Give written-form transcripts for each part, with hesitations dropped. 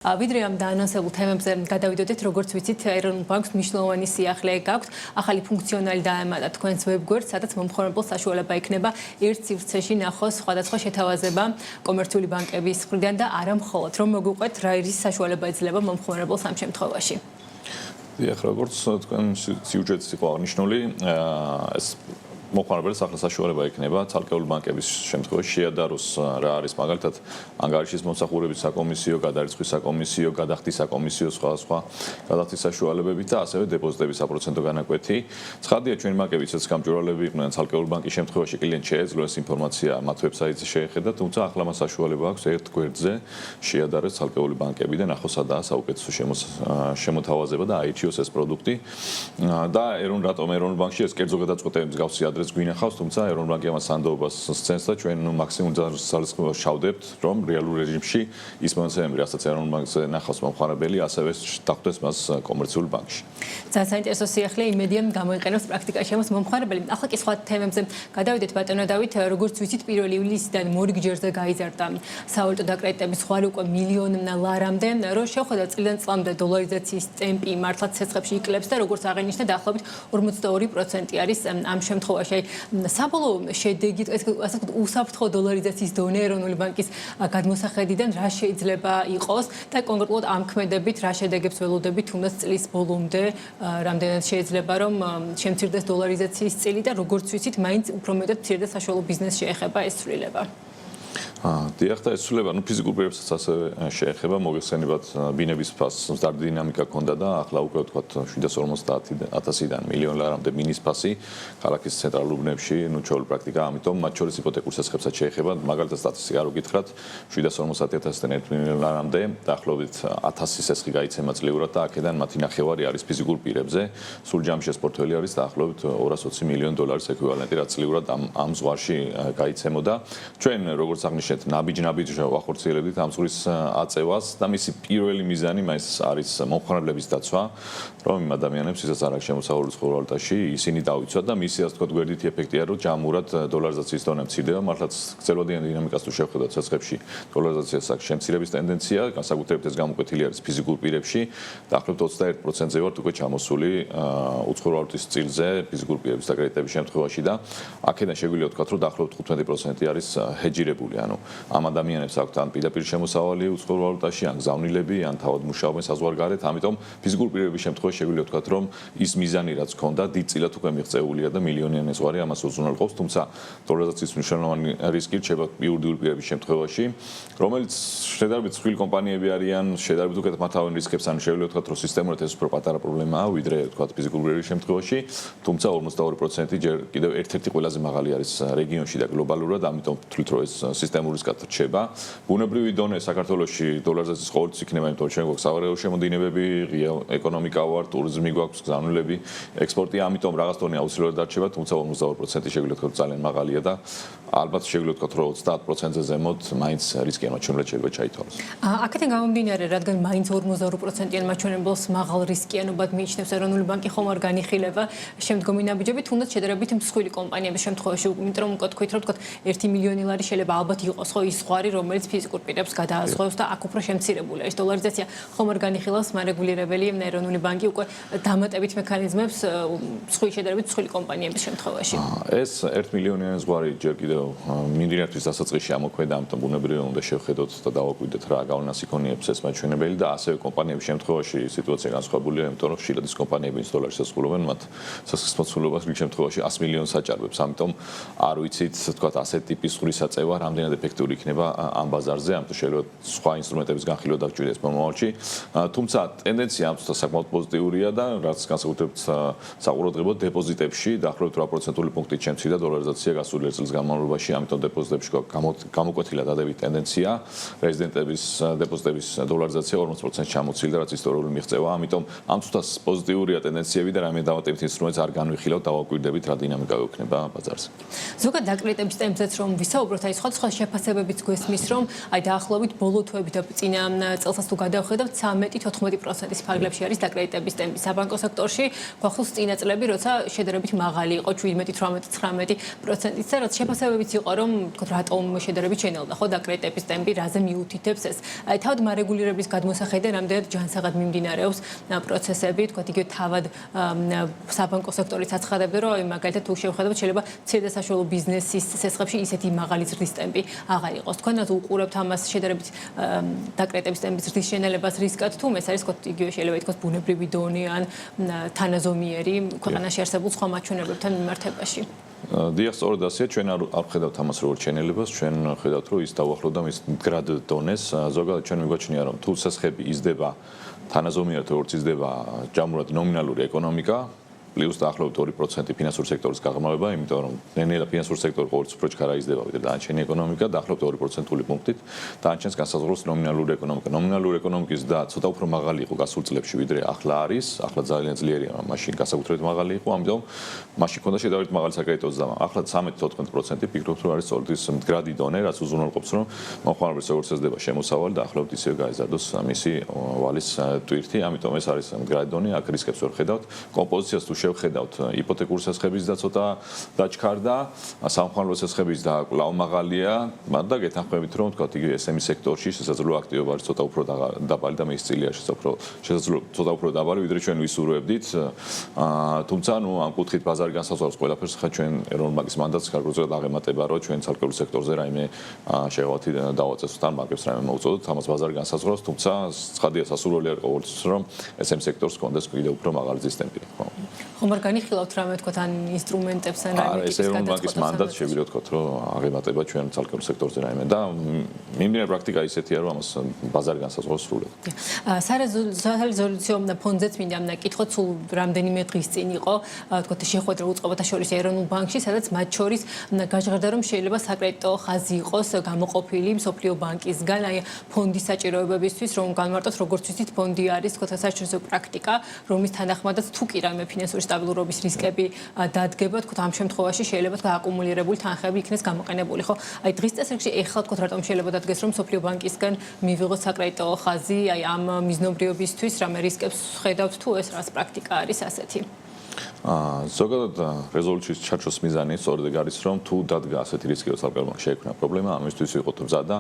ვიდრე ამ დაანონსებულ თემებზე გადავიდოდეთ, როგორც ვიცით, ეროვნულ ბანკს მნიშვნელოვანი სიახლე გაქვს. ახალი ფუნქციონალი დაემატა თქვენს ვებგვერდს, სადაც მომხმარებელს საშუალება იქნება ერთ სივრცეში ნახოს სხვადასხვა შეთავაზება კომერციული ბანკების მხრიდან და არა მხოლოდ. რომ მოგვიყვეთ, რა ის საშუალება ეძლევა მომხმარებელს ამ შემთხვევაში? დიახ, როგორც თქვენ სიუჟეტს იყო აღნიშნული, ეს მომხმარებელს ახლა საშუალება ექნება ცალკეული ბანკების შემთხვევაში შეადაროს რა არის მაგალითად ანგარიშის მომსახურების საკომისიო, გადარიცხვის საკომისიო, გადახდის საკომისიო, სხვა გადახდის საშუალებებით და ასევე დეპოზიტების საპროცენტო განაკვეთი. ცხადია, ჩვენი ბანკებიც ეს გამჭვირვალეები იყვნენ ცალკეული ბანკის შემთხვევაში კლიენტ შეეძლო ეს ინფორმაცია მათ ვებსაიტზე შეეხედა, თუმცა ახლა მას საშუალება აქვს ერთ გვერდზე შეადაროს ცალკეული ბანკები და ნახოს სადაა საუკეთესო შემოთავაზება და აირჩიოს ეს პროდუქტი. და რატომ ბანკში ეს კერძო გადაწყვეტები მსგავსი ეს გვინახავს, თუმცა ეროვნულ ბანკი ამას სანდოობას სცემს და ჩვენ მაქსიმუმ ძალისხმევას შავდებთ, რომ რეალურ რეჟიმში ის მონაცემები, რასაც ეროვნულ ბანკზე ნახავს მომხმარებელი, ასევე დახვდეს მას კომერციულ ბანკში. ძალიან საინტერესო სიახლე, იმედია გამოიყენოს პრაქტიკაში ამას მომხმარებელი. ახლა კი სხვა თემებზე გადავიდეთ, ბატონო დავით, როგორც ვიცით, 1 ივლისიდან მორიგჯერზე გაიზარდა სავალუტო დაკრედიტების ზღვარი უკვე მილიონ ლარამდე, რომ შევხედოთ წლიდან წლამდე დოლარიზაციის ტემპი მართლაც ცეცხლებში იკლებს და როგორც აღინიშნა, დაახლოებით 42% არის ამ შემთხვევაში. საბოლოო შედეგი, ასე ვთქვათ, უსაფრთხო დოლარიზაციის დონე ეროვნული ბანკის გადმოსახედიდან რა შეიძლება იყოს და კონკრეტულად ამ ქმედებით რა შედეგებს ველოდებით თუნდაც წლის ბოლომდე, რამდენად შეიძლება რომ შემცირდეს დოლარიზაციის წილი და როგორც ვიცით, მაინც უფრო მეტად მცირდა საშუალო ბიზნესს შეეხება ეს ცვლილება. დიახ და ეს ცვლილება ფიზიკურ პირებსაც ასევე შეეხება, მოგეხსენებათ ბინების ფასს მზარდი დინამიკა ჰქონდა და ახლა უკვე ვთქვათ 750.000-დან მილიონ ლარამდე მინის ფასი ქალაქის ცენტრალურ ბუნებში, ჩვეულებრივ პრაქტიკაა, ამიტომ მათ შორის იპოთეკურ სასხებსაც შეეხება, მაგალითად სტატისტიკა რო გითხრათ, 750.000-დან 1 მილიონ ლარამდე, დაახლოებით 1000 სესხი გაიცემა წლიურად და აქედან მათი ნახევარი არის ფიზიკურ პირებზე, სულ ჯამში ეს პორტფელი არის დაახლოებით 220 მილიონ დოლარის ეკვივალენტი, რაც წლიურად ამ ზღვარში გაიცემოდა. ჩვენ როგორც აღნიშნეთ ნაბიჯ ვახორციელებდით ამ ზღვის აწევას და მისი პირველი მიზანი არის მომხმარებლების დაცვა, რომ იმ ადამიანებს, ვისაც არ აქვს შემოსავალი სხვა ვალუტაში, ისინი დავიცვათ და მისი ასე ვთქვათ გვერდითი ეფექტია, რომ ჯამურად დოლარიზაციის დონე მცირდება, მართლაც გრძელვადიან დინამიკას თუ შევხედოთ ცეცხლებში, დოლარიზაციას აქვს შემცირების ტენდენცია, განსაკუთრებით ეს გამოკვეთილი არის ფიზიკურ პირებში, დაახლოებით 21%-ზე ვართ უკვე ჩამოსული უცხოური ვალუტის წილზე ფიზიკურ პირების დაკრედიტების შემთხვევაში და აქედან შეგვიძლია ვთქვათ, რომ დაახლოებით 15% არის ჰეჯირებული, ანუ ამ ადამიანებს აქვთ ან პირდაპირ შემოსავალი უცხოურ ვალუტაში, ან გზავნილები, ან თავად მუშაობენ საზღვარგარეთ, ამიტომ ფიზიკურ პირების შემთხვევაში შეგვიძლია ვთქვათ, რომ ის მიზანი რაც ჰქონდა, დიდწილად უკვე მიღწეულია და მილიონიანი ზღვარი ამას უზრუნველყოფს, თუმცა დოლარიზაციის მნიშვნელოვანი რისკი რჩება იურიდიული პირების შემთხვევაში, რომელიც შედარებით მსხვილი კომპანიები არიან, შედარებით უკეთ მართავენ რისკებს, ან შეგვიძლია ვთქვათ, რომ სისტემურად ეს უფრო პატარა პრობლემაა, ვიდრე ვთქვათ ფიზიკურ პირების შემთხვევაში, თუმცა 52% ჯერ კიდევ ერთ-ერთი ყველაზე მაღალი არის რეგიონში და გლობალურად, ამიტომ ვთვლით, რომ ეს სისტემური რისკად რჩება. ბუნებრივი დონე საქართველოში დოლარიზაციის ყოველთვის იქნება, იმიტომ რომ ჩვენ გვაქვს სავარაუდო შემოდინებები, ღია ეკონომიკა ვარ, ტურიზმი გვაქვს, გზავნილები, ექსპორტი, ამიტომ რაღაც დონე აუცილებლად დარჩება, თუმცა 52% შეგვიძლია ვთქვათ ძალიან მაღალია და ალბათ შეგვიძლია ვთქვათ, რომ 30%-ზე ზემოთ მაინც რისკიან მაჩვენებლად შეიძლება ჩაითვალოს. აქედან გამომდინარე, რადგან მაინც 52%-იან მაჩვენებელს მაღალ რისკიანობად მიიჩნევს ეროვნული ბანკი, ხომ არ განიხილება შემდგომი ნაბიჯები, თუნდაც შედარებით მსხვილი კომპანიების შემთხვევაში, იმიტომ რომ თქვით, რომ ვთქვათ 1 მილიონი ლარი შეიძლება ალბათ იყოს ხო ის ზღვარი, რომელიც ფიზიკურ პირებს გადაასხევს და აქ უფრო შემცირებულია ეს დოლარიზაცია. ხომ არ განიხილავს მარეგულირებელი ეროვნული ბანკი უკვე დამატებით მექანიზმებს შედარებით მსხვილი კომპანიების შემთხვევაში. ეს 1 მილიონიანი ზღვარი ჯერ კიდევ მიმდინარეობის დასაწყისში ამოქმედა, ამიტომ ბუნებრივია უნდა შევხედოთ და დავაკვირდეთ რა გავლენას იქონიებს ეს მაჩვენებელი და ასევე კომპანიების შემთხვევაში სიტუაცია განსხვავებულია, იმიტომ რომ ხშირად ის კომპანიები დოლარს ასრულებენ, მათ სასახლის მოცულობას რიგ შემთხვევაში 100 მილიონს აჭარბებს, ამიტომ არ ვიცით, თქვათ, ასეთ ტიპის ზღვრის აწევა რამდენად ეფექტური იქნება ამ ბაზარზე, ამიტომ შეიძლება სხვა ინსტრუმენტების განხილვა დაგჭირდეს მომავალში. თუმცა ტენდენცია ამ წუთას საკმაოდ პოზიტიურია და რაც განსაკუთრებით საყურადღებო დეპოზიტებში დაახლოებით 8%-ული პუნქტით შემცირდა დოლარიზაცია გასული წლის განმავლობაში, ამიტომ დეპოზიტებში გამოკვეთილა დადებით ტენდენცია. რეზიდენტების დეპოზიტების დოლარიზაცია 40%-ს ჩამოცილდა, რაც ისტორიული მიღწევაა, ამიტომ ამ წუთას პოზიტიურია ტენდენციები და რამე დამატებით ინსტრუმენტს არ განვიხილავთ, დავაკვირდებით რა დინამიკა გვექნება ბაზარზე. ზოგადად დაკრედიტების ტემპზეც რომ ვისაუბროთ, აი სხვა შეფასებები შეფასებებიც გვესმის, რომ აი დაახლოებით ბოლო თვეებით და წინა წელსაც თუ გადავხედავთ 13-14%-ის ფარგლებში არის დაკრედიტების ტემპი საბანკო სექტორში. გვახსოვს წინა წლები, როცა შედარებით მაღალი იყო 17-18%-იც და რაც შეფასებებიც იყო, რომ თქო რატომ შედარებით შენელდა ხო დაკრედიტების ტემპი, რაზე მიუთითებს ეს. აი თავად მარეგულირების გადმოსახედიდან რამდენად ჯანსაღად მიმდინარეობს პროცესები, თქო იგივე თავად საბანკო სექტორიც აცხადებდა, რომ მაგალითად თუ შევხედავთ შეიძლება მცირე და საშუალო ბიზნესის ცეცხლებში ისეთი მაღალი ზრდის ტემპი აღარ იყოს. თქვენ რაც უყურებთ ამას შედარებით დაკრედიტების ტემპის ზრდის შენელებას რისკად თუ ეს არის თქო იგივე შეიძლება ითქვას ბუნებრივი დონე ან თანაზომიერი ქვეყანაში არსებულ სხვა მაჩვენებებთან მიმართებაში. დიახ, სწორედ ასეა, ჩვენ არ ვხედავთ ამას როგორც შენელებას, ჩვენ ვხედავთ, რომ ის დაუახლოვდა მის მდგრად დონეს. ზოგადად ჩვენ მიგვაჩნია, რომ თუ ცეცხლები იზრდება თანაზომიერად, როგორც იზრდება ჯამურად ნომინალური ეკონომიკა, პლუს დაახლოებით 2% ფინანსური სექტორის გაღრმავება, იმიტომ რომ ნენელა ფინანსური სექტორი ყოველთვის უფრო ჩქარა იზრდება ვიდრე დანარჩენი ეკონომიკა, დაახლოებით 2%-ული პუნქტით. დანარჩენს განსაზღვრავს ნომინალური ეკონომიკა. ნომინალური ეკონომიკის და ცოტა უფრო მაღალი იყო გასულ წლებში ვიდრე ახლა არის. ახლა ძალიან ძლიერია, მაშინ განსაკუთრებით მაღალი იყო, ამიტომ მაშინ ქონდა შედარებით მაღალი საკრედიტო ზრდა. ახლა 13-14% ფიქრობთ, რომ არის სწორედ ის მდგრადი დონე, რაც უზრუნველყოფს, რომ მოხმარების როგორც ესდება შემოსავალი და ახლობთ ისევ გაიზარდოს მისი ვალის ტვირთი, ამიტომ ეს არის მდგრადი დონე, აქ რისკებს ვერ ხედავთ. კომპოზიციას თუ შევხედავთ იპოთეკური სესხების და ცოტა დაჩქარდა, სამხმარებლო სესხების და კვლავ მაღალია, მაგრამ გეთანხმებით რომ თქვა იგივე SME სექტორში შესაძლოა აქტივობა არის ცოტა უფრო დაბალი და მის წილია შესაძლოა ცოტა უფრო დაბალი ვიდრე ჩვენ ვისურვებდით. თუმცა ნუ ამ კუთხით ბაზარი განსაზღვრავს ყველაფერს, ხა ჩვენ ეროვნული ბანკის მანდატს გარკვეულწილად აღემატება, რომ ჩვენ ცალკეულ სექტორზე რაიმე შეღავათი დავაწესოთ ან ბანკებს რაიმე მოუწოდოთ, ამას ბაზარი განსაზღვრავს, თუმცა ცხადია სასურველი არ ყოველთვის რომ SME სექტორს კონდეს კიდევ უფრო მაღალი ზრდის ტემპი. ხომ არ განიხილავთ რამე თქვა თან ინსტრუმენტებს ან რაიმე ტიპის ეროვნული ბანკის მანდატს შევიდოთ თქვა რომ აღემატება ჩვენ ცალკეულ სექტორზე რაიმე და მიმდინარე პრაქტიკა ისეთია რომ ამას ბაზარი განსაზღვრავს სრულად. სარეზოლუციო ფონდზეც მინდა კითხოთ სულ რამდენიმე დღის წინ იყო თქვა შეხვედრა უწყებათა შორის ეროვნულ ბანკში, სადაც მათ შორის გაჟღერდა რომ შეიძლება საკრედიტო ხაზი იყოს გამოყოფილი მსოფლიო ბანკისგან, აი ფონდის საჭიროებებისთვის, რომ განმარტოთ როგორც ვიცით ფონდი არის თქვა საერთაშორისო პრაქტიკა, რომის თანახმადაც თუ კი რამე ფინანსური სტაბილურობის რისკები დადგება, თქო ამ შემთხვევაში შეიძლება თქო აკუმულირებული თანხები იქნეს გამოყენებული, ხო? აი დღის წესრიგში ეხლა თქო რატომ შეიძლება დადგეს რომ მსოფლიო ბანკისგან მივიღოთ საკრედიტო ხაზი, აი ამ მიზნობრიობისთვის რამე რისკებს ხედავთ თუ ეს რას პრაქტიკა არის ასეთი? ზოგადად რეზოლუციის ჩარჩოს მიზანი სწორედ არის რომ თუ დადგა ასეთი რისკი რომ ცალკეულ ბანკში შეექმნა პრობლემა, ამისთვის ვიყოთ მზადა.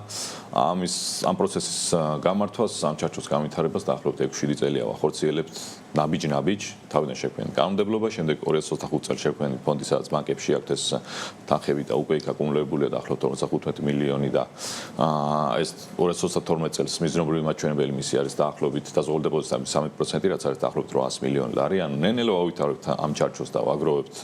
ამ პროცესის გამართვას, ამ ჩარჩოს განვითარებას დაახლოებით 6-7 წელია ვახორციელებთ ნაბიჯ-ნაბიჯ, თავიდან შექმნით კანონმდებლობა, შემდეგ 2025 წელს შექმნით ფონდი, სადაც ბანკებში აქვთ ეს თანხები და უკვე იქ აკუმულებულია დაახლოებით 45 მილიონი და ეს 2022 წელს მიზნობრივი მაჩვენებელი მისი არის დაახლოებით დაზღვეულ დეპოზიტების 13%, რაც არის დაახლოებით 800 მილიონი ლარი, ანუ ნენელო ავითარებთ ამ ჩარჩოს და ვაგროვებთ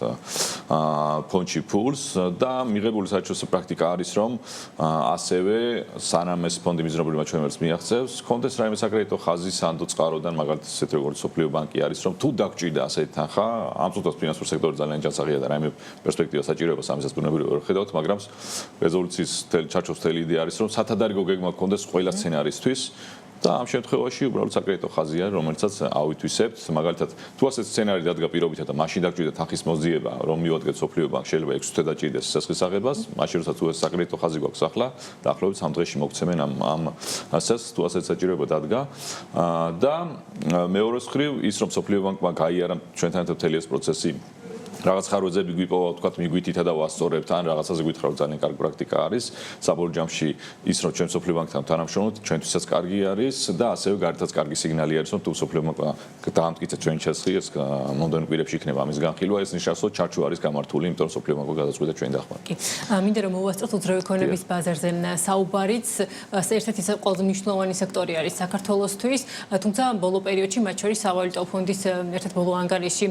ფონდში ფულს და მიღებული საერთაშორისო პრაქტიკა არის რომ ასევე სანამ ეს ფონდი მიზნობრივი მაჩვენებელს მიაღწევს, კონდეს რაიმე საკრედიტო ხაზი სანდო წყაროდან მაგალითად ისეთ როგორც სოფლიო ბანკი არის რომ თუ დაგჭირდა ასეთი თანხა, ამ წუთას ფინანსური სექტორი ძალიან ჯანსაღია და რაიმე პერსპექტივა საჭიროებას ამისას ბუნებრივია ვერ ხედავთ, მაგრამ რეზოლუციის ჩარჩოს თელი იდეა არის რომ სათადარიგო გეგმა გქონდეს ყველა სცენარისთვის და ამ შემთხვევაში უბრალოდ საკრედიტო ხაზია, რომელსაც ავითვისებთ. მაგალითად, თუ ასეთ სცენარი დადგა პირობითად და მაშინ დაგჭირდა თანხის მოძიება, რომ მივადგეთ სოფლიო ბანკს, შეიძლება 6 თვე დაჭირდეს სესხის აღებას, მაშინ როცა თუ ეს საკრედიტო ხაზი გვაქვს ახლა, დაახლოებით 3 დღეში მოგცემენ ამ სესხს, თუ ასეთ საჭიროება დადგა. და მეორე მხრივ ის რომ სოფლიო ბანკმა გაიარა ჩვენთან ერთად მთელი ეს პროცესი რაღაც ხარვეზები გვიპოვა, თქვათ მიგვითითა და ვასწორებთ, ან რაღაცაზე გითხრა რომ ძალიან კარგი პრაქტიკა არის. საბოლოო ჯამში ის რომ ჩვენ სოფლიო ბანკთან თანამშრომლობთ, ჩვენთვისაც კარგი არის და ასევე გარეთაც კარგი სიგნალი არის, რომ თუ სოფლიო ბანკმა დაამტკიცეთ ჩვენი შესხი, ეს მომდევნო კვირებში იქნება ამის განხილვა, ეს ნიშნავს რომ ჩარჩო არის გამართული, იმიტომ რომ სოფლიო ბანკმა გადაწყვიტა ჩვენი დახმარება. კი. მინდა რომ მოვასწროთ უძრავი ქონების ბაზარზე საუბარიც, ერთ-ერთი ყველაზე მნიშვნელოვანი სექტორი არის საქართველოსთვის, თუმცა ბოლო პერიოდში მათ შორის სავალუტო ფონდის ერთ-ერთ ბოლო ანგარიში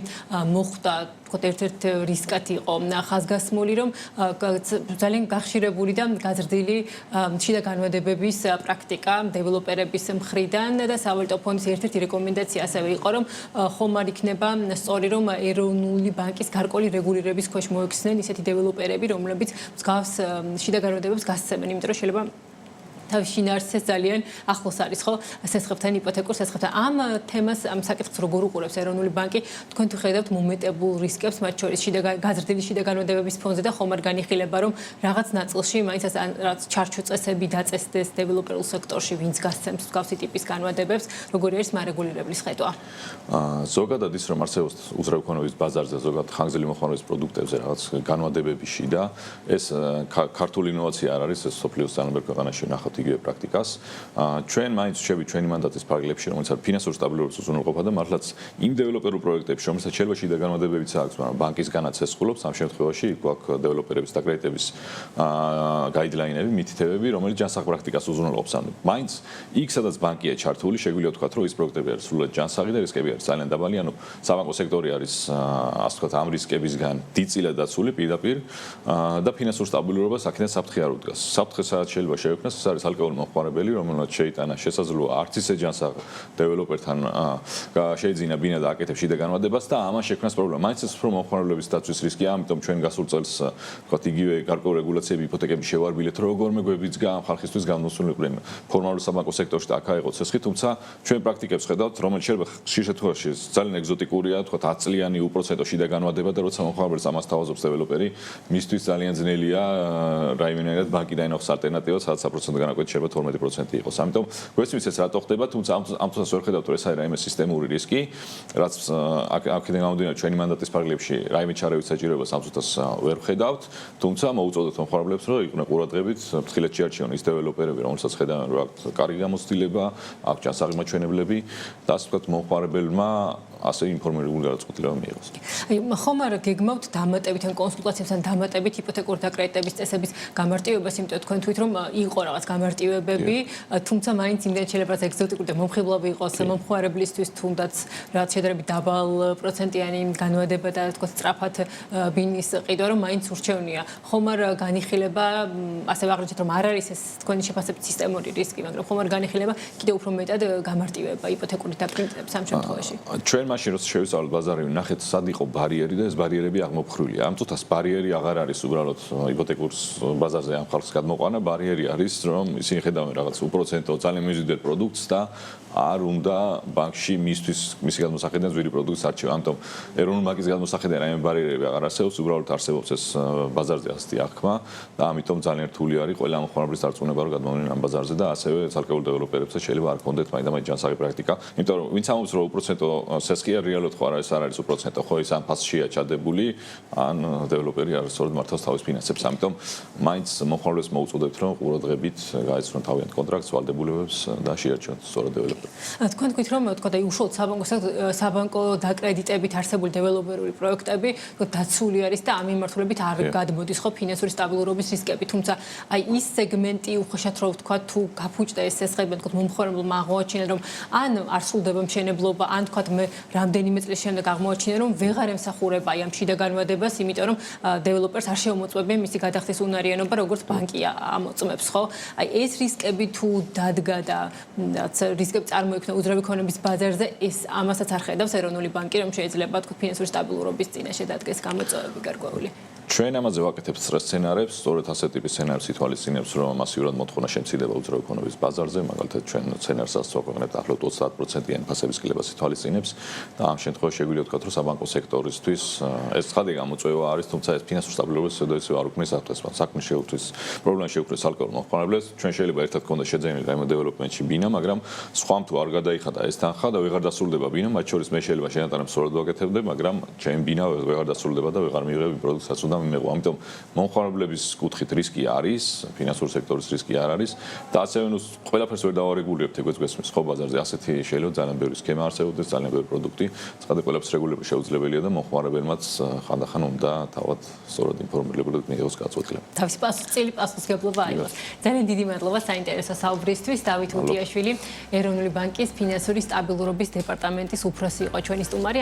მოხვდა ერთ-ერთ რისკად იყო ხაზგასმული, რომ ძალიან გახშირებული და გაზრდილი შიდა განმადებების პრაქტიკა დეველოპერების მხრიდან და სავალუტო ფონდის ერთ-ერთი რეკომენდაცია ასევე იყო, რომ ხომ არ იქნება სწორი, რომ ეროვნული ბანკის გარკვეული რეგულირების ქვეშ მოექცნენ ისეთი დეველოპერები, რომლებიც მსგავს შიდა განმადებებს გასცემენ, იმიტომ რომ შეიძლება თავის შინაარსზე ძალიან ახლოს არის, ხო? სესხებთან, იპოთეკურ სესხებთან. ამ თემას, ამ საკითხს როგორ უყურებს ეროვნული ბანკი? თქვენ თუ ხედავთ მომეტებულ რისკებს, მათ შორის გაზრდილი შიდა განმარტებების ფონზე და ხომ არ განიხილება, რომ რაღაც ნაწილში მაინც რაც ჩარჩო წესები დაწესდეს დეველოპერულ სექტორში, ვინც გასცემს მსგავსი ტიპის განმარტებებს, როგორი არის მარეგულირებლის ხედვა? ზოგადად ის რომ არსებობს უძრავი ქონების ბაზარზე ზოგადად ხანგრძლივი მოხმარების პროდუქტებზე რაღაც განმარტებებში და ეს ქართული ინოვაცია არ არის, ეს სოფლიოს ძალიან ბევრ ქვეყანაში ვნახავთ იგივე პრაქტიკას. ჩვენ მაინც ვშევით ჩვენი მანდატის ფარგლებში, რომელიც არის ფინანსური სტაბილურობის უზრუნველყოფა და მართლაც იმ დეველოპერულ პროექტებში, რომელსაც შეიძლება შიდა განმარტებებიც აქვს, მაგრამ ბანკისგანაც ესხულობს, ამ შემთხვევაში გვაქვს დეველოპერების და კრედიტების გაიდლაინები, მითითებები, რომელიც ჯანსაღ პრაქტიკას უზრუნველყოფს. მაინც იქ სადაც ბანკია ჩართული, შეგვიძლია ვთქვათ, რომ ის პროექტები არის სრულად ჯანსაღი და რისკები არის ძალიან დაბალი, ანუ საბანკო სექტორი არის ასე ვთქვათ, ამ რისკებისგან დიდწილად დაცული პირდაპირ და ფინანსურ სტაბილურობას აქედან საფრთხე არ უდგას. საფრთხე სადაც შეიძლება შეექმნას, ეს არის ალკოჰოლური მომხმარებელი, რომელსაც შეიტანა შესაძლოა არც ისე ჯანსაღ დეველოპერთან შეიძინა ბინა და აკეთებს შიდა განმარტებას და ამან შექმნას პრობლემა. მაინც ეს უფრო მომხმარებლების დაცვის რისკია, ამიტომ ჩვენ გასულ წელს ვთქვათ, იგივე გარკვეული რეგულაციები იპოთეკების შევარბილეთ, როგორ მეგვებიც ხალხისთვის გამოსულიყვნენ ფორმალურ საბანკო სექტორში და აქა იყო ცესხი, თუმცა ჩვენ პრაქტიკებს ხედავთ, რომელიც შეიძლება ხშირ შემთხვევაში ძალიან ეგზოტიკურია, ვთქვათ 10 წლიანი უპროცენტო შიდა განმარტება და როცა მომხმარებელს ამას თავაზობს დეველოპერი, მისთვის ძალიან ძნელია რაიმენერად ბანკი დაინახოს ალტერნატივას, სადაც საპროცენტო განაკვეთი შეიძლება 12% იყოს. ამიტომ გვესმის ეს რატო ხდება, თუმცა ამ თვალსაზრისით ვერ ხედავთ, რომ ეს არის რაიმე სისტემური რისკი, რაც აქედან გამომდინარე ჩვენი მანდატის ფარგლებში რაიმე ჩარევით საჭიროებას ამ თვალსაზრისით ვერ ხედავთ, თუმცა მოუწოდოთ მომხმარებლებს, რომ იყვნენ ყურადღებით, ფრთხილად შეარჩიონ ის დეველოპერები, რომელსაც ხედავენ, რომ აქვს კარგი გამოცდილება, აქვს ჯანსაღი მაჩვენებლები და ასე ვთქვათ, მომხმარებელმა ასე ინფორმირებული გადაწყვეტილება მიიღოს. აი, ხომ არ გეგმავთ დამატებით ან კონსულტაციებთან დამატებით იპოთეკური და კრედიტების წესების გამარტივებას, იმიტომ თქვენ თვით რომ იყო რაღაც გამარტივებები, თუმცა მაინც იმდენ შეიძლება ეგზოტიკური და მომხიბლავი იყოს მომხმარებლისთვის, თუნდაც რაც შედარებით დაბალ პროცენტიანი განმარტება და თქო სწრაფად ბინის ყიდვა, რომ მაინც ურჩევნია. ხომ არ განიხილება, ასე ვაღრიჩეთ, რომ არ არის ეს თქვენი შეფასებით სისტემური რისკი, მაგრამ ხომ არ განიხილება კიდევ უფრო მეტად გამარტივება იპოთეკური და კრედიტების ამ შემთხვევაში? ჩვენ მაშინ როცა შევისწავლეთ ბაზარი, ნახეთ სად იყო ბარიერი და ეს ბარიერები აღმოფხრულია. ამ წუთას ბარიერი აღარ არის უბრალოდ იპოთეკურ ბაზარზე ამ ხალხს გადმოყვანა, ბარიერი არის, რომ ისინი ხედავენ რაღაც უპროცენტო ძალიან მიზიდველ პროდუქტს და არ უნდა ბანკში მისი გადმოსახედიდან ძვირი პროდუქტის არჩევა. ამიტომ ეროვნული ბანკის გადმოსახედიდან რაიმე ბარიერები აღარ არსებობს, უბრალოდ არსებობს ეს ბაზარზე ასეთი აღქმა და ამიტომ ძალიან რთული არის ყველა მომხმარებლის დარწმუნება, რომ გადმოვიდნენ ამ ბაზარზე და ასევე ცალკეულ დეველოპერებსაც შეიძლება არ კონდეთ მაინდა-მაინც ჯანსაღი პრაქტიკა. იმიტომ რომ ვინც ამბობს, რომ უპროცენტო სესხია რეალურად ხო არ არის უპროცენტო, ხო ის ამ ფასშია ჩადებული, ან დეველოპერი არ სწორედ მართავს თავის ფინანსებს. ამიტომ მაინც მომხმარებელს მოუწოდებთ, რომ ყურადღებით გაეცნონ თავიანთ კონტრაქტს, ვალდებულებებს და შეარჩიონ სწორად დეველოპერი. თქვენ თქვით რომ თქვა და უშუალოდ საბანკო დაკრედიტებით არსებული დეველოპერული პროექტები დაცული არის და ამ მიმართულებით არ გადმოდის ხო ფინანსური სტაბილურობის რისკები, თუმცა აი ის სეგმენტი უხეშად რო ვთქვა თუ გაფუჭდა ეს სესხები, თქვა მომხმარებელმა აღმოაჩინა რომ ან არ სრულდება მშენებლობა, ან თქვა მე რამდენიმე წლის შემდეგ აღმოაჩინა რომ ვეღარ ემსახურება აი ამ შიდა განმარტებას, იმიტომ რომ დეველოპერს არ შემოწმებია მისი გადახდის უნარიანობა, როგორც ბანკი ამოწმებს, ხო? აი ეს რისკები თუ დადგა და რაც რისკები წარმოიქმნა უძრავი ქონების ბაზარზე, ეს ამასაც არ ხედავს ეროვნული ბანკი, რომ შეიძლება თქვა ფინანსური სტაბილურობის წინაშე დადგეს გამოწვევები გარკვეული. ჩვენ ამაზე ვაკეთებთ სცენარებს, სწორედ ასეთი ტიპის სცენარებს ითვალისწინებს, რომ მასიურად მოთხოვნა შემცირდება უძრავი ქონების ბაზარზე, მაგალითად ჩვენ სცენარსაც ვაქვეყნებთ ახლობ 30%-იანი ფასების კლებას ითვალისწინებს და ამ შემთხვევაში შეგვიძლია ვთქვათ, რომ საბანკო სექტორისთვის ეს ცხადი გამოწვევა არის, თუმცა ეს ფინანსური სტაბილურობის შესაძლოა არ უქმნის საფრთხეს, საქმე შეუქმნის პრობლემა შეუქმნის ალკოჰოლურ მომხმარებლებს. ჩვენ შეიძლება ერთად გქონდეს შეძენილი რაიმე დეველოპმენტში ბინა, მაგრამ სხვამ თუ არ გადაიხადა ეს თანხა და ვეღარ დასრულდება ბინა, მათ შორის მე შეიძლება შენატანებს სწორად ვაკეთებდე, მაგრამ ჩემ ბინა ვეღარ დასრულდება და ვეღარ მივიღები პროდუქტს უნდა მიმეღო. ამიტომ მომხმარებლების კუთხით რისკი არის, ფინანსური სექტორის რისკი არ არის და ასევე ნუ ყველაფერს ვერ დავარეგულირებთ, ეგეც გვესმის ხო ბაზარზე ასეთი შეიძლება ძალიან ბევრი სქემა არსებობდეს, ძალიან ბევრი პროდუქტი, ცხადე ყველაფერს რეგულირება შეუძლებელია და მომხმარებელმაც ხანდახან უნდა თავად სწორად ინფორმირებულად მიიღოს გაწყვეტილება. თავისი წილი პასუხისმგებლობა აიღოს. ძალიან დიდი მადლობა საინტერესო საუბრისთვის. დავით უტიაშვილი, ეროვნული ბანკის ფინანსური სტაბილურობის დეპარტამენტის უფროსი იყო ჩვენი სტუმარი.